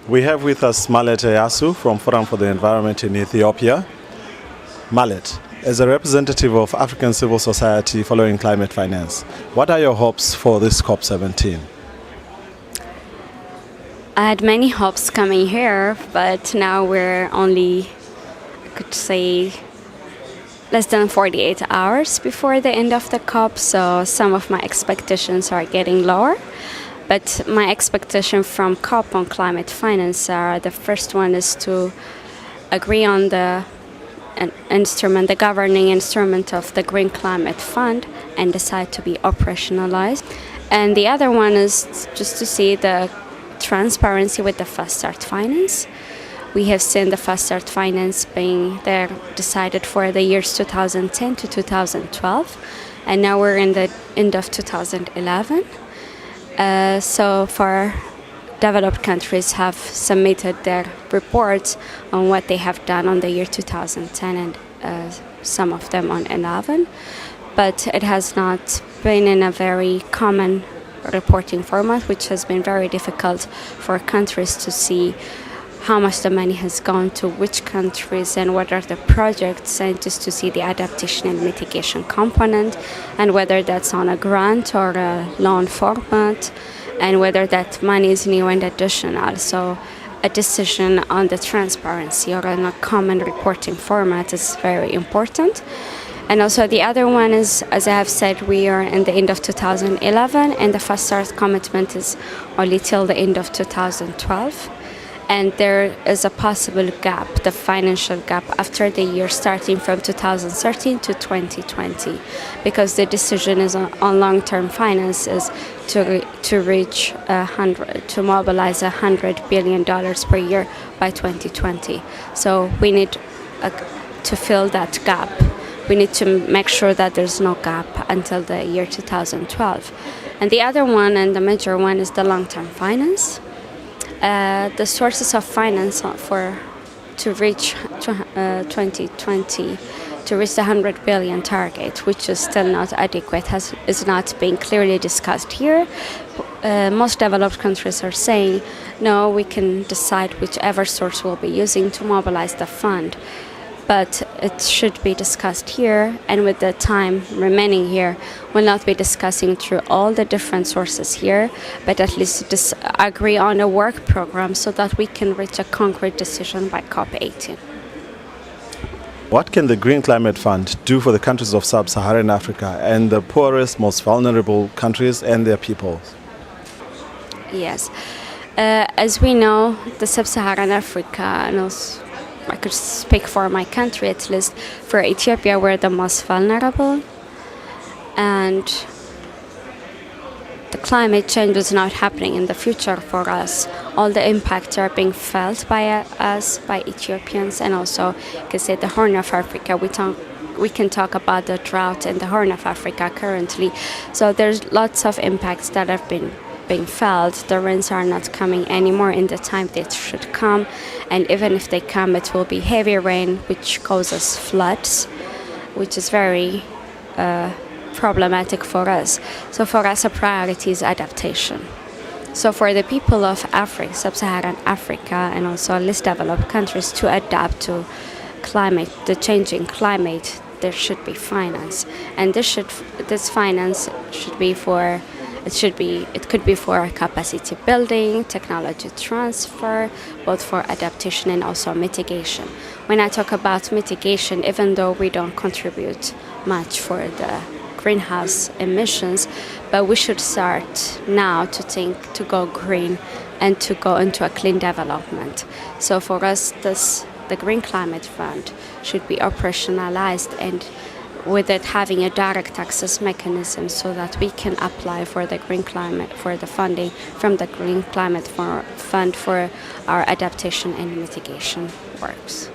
We have with us Mahlet Eyassu from Forum for the Environment in Ethiopia. Mahlet, as a representative of African civil society following climate finance, what are your hopes for this COP17? I had many hopes coming here, but now we're only, I could say, less than 48 hours before the end of the COP, so some of my expectations are getting lower. But my expectation from COP on climate finance are the first one is to agree on the instrument, the governing instrument of the Green Climate Fund, and decide to be operationalized. And the other one is just to see the transparency with the Fast Start Finance. We have seen the Fast Start Finance being there decided for the years 2010 to 2012, and now we're in the end of 2011. So for developed countries have submitted their reports on what they have done on the year 2010 and some of them on 11, but it has not been in a very common reporting format, which has been very difficult for countries to see how much the money has gone to which countries and what are the projects, and just to see the adaptation and mitigation component, and whether that's on a grant or a loan format, and whether that money is new and additional. So a decision on the transparency or on a common reporting format is very important. And also the other one is, as I have said, we are in the end of 2011, and the Fast Start commitment is only till the end of 2012. And there is a possible gap, the financial gap, after the year starting from 2013 to 2020, because the decision is on long-term finance is to reach to mobilize $100 billion per year by 2020. So we need to fill that gap. We need to make sure that there's no gap until the year 2012. And the other one, and the major one, is the long-term finance. The sources of finance to reach 2020, to reach the 100 billion target, which is still not adequate, is not being clearly discussed here. Most developed countries are saying, no, we can decide whichever source we'll be using to mobilize the fund. But it should be discussed here, and with the time remaining here, we'll not be discussing through all the different sources here, but at least agree on a work program so that we can reach a concrete decision by COP18. What can the Green Climate Fund do for the countries of sub-Saharan Africa and the poorest, most vulnerable countries and their peoples? Yes. As we know, the sub-Saharan Africa, and also I could speak for my country, at least for Ethiopia, we're the most vulnerable, and the climate change is not happening in the future for us. All the impacts are being felt by us, by Ethiopians, and also, you can say, the Horn of Africa. We can talk about the drought in the Horn of Africa currently. So there's lots of impacts that have been being felt. The rains are not coming anymore in the time they should come, and even if they come, it will be heavy rain, which causes floods, which is very problematic for us. So for us, a priority is adaptation. So for the people of Africa, sub-Saharan Africa, and also less developed countries to adapt to climate, the changing climate, there should be finance, and this finance should be for. It could be for capacity building, technology transfer, both for adaptation and also mitigation. When I talk about mitigation, even though we don't contribute much for the greenhouse emissions, but we should start now to think to go green and to go into a clean development. So for us, the Green Climate Fund should be operationalized, and with it having a direct access mechanism so that we can apply for the green climate, for the funding from the Green Climate Fund for our adaptation and mitigation works.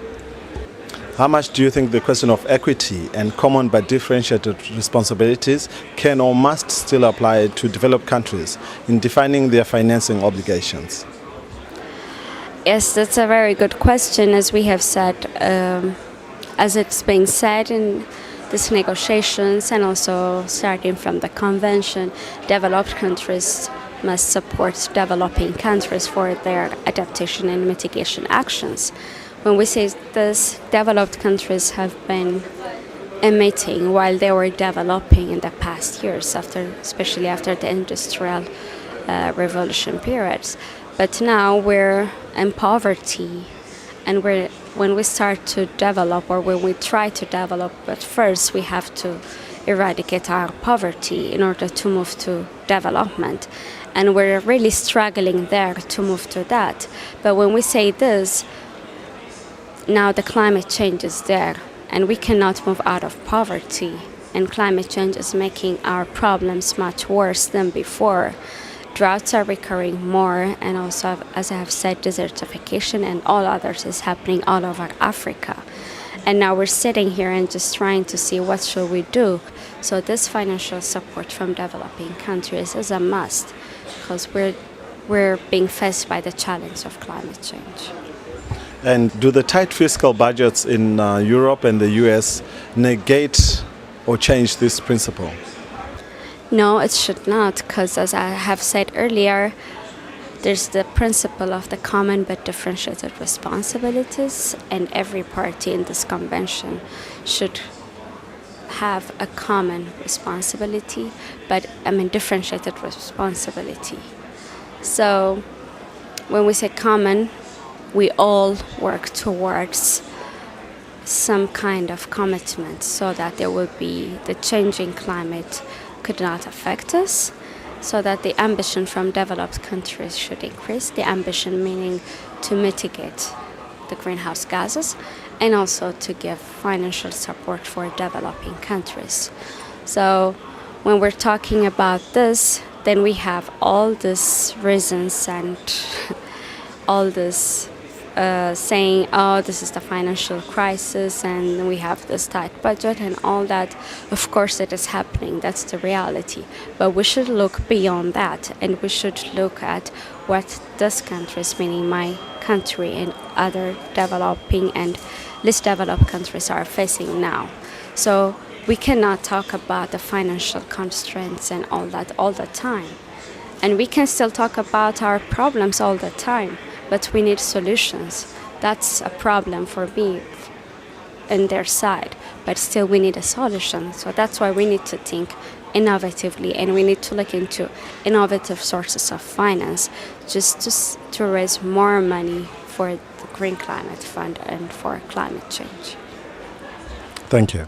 How much do you think the question of equity and common but differentiated responsibilities can or must still apply to developed countries in defining their financing obligations? Yes, that's a very good question. As we have said, as it's being said in these negotiations, and also starting from the convention, developed countries must support developing countries for their adaptation and mitigation actions. When we say this, developed countries have been emitting while they were developing in the past years, especially after the industrial revolution periods. But now we're in poverty, and when we start to develop, or when we try to develop, but first we have to eradicate our poverty in order to move to development. And we're really struggling there to move to that. But when we say this, now the climate change is there, and we cannot move out of poverty. And climate change is making our problems much worse than before. Droughts are recurring more, and also, as I have said, desertification and all others is happening all over Africa. And now we're sitting here and just trying to see what should we do. So this financial support from developing countries is a must, because we're being faced by the challenge of climate change. And do the tight fiscal budgets in Europe and the US negate or change this principle? No, it should not, because as I have said earlier, there's the principle of the common but differentiated responsibilities, and every party in this convention should have a common responsibility, but differentiated responsibility. So when we say common, we all work towards some kind of commitment so that there will be the changing climate could not affect us, so that the ambition from developed countries should increase, the ambition meaning to mitigate the greenhouse gases, and also to give financial support for developing countries. So when we're talking about this, then we have all these reasons and all this saying, oh, this is the financial crisis and we have this tight budget and all that. Of course it is happening, that's the reality. But we should look beyond that, and we should look at what these countries, meaning my country and other developing and less developed countries, are facing now. So we cannot talk about the financial constraints and all that all the time. And we can still talk about our problems all the time, but we need solutions. That's a problem for me on their side, but still we need a solution. So that's why we need to think innovatively, and we need to look into innovative sources of finance just to raise more money for the Green Climate Fund and for climate change. Thank you.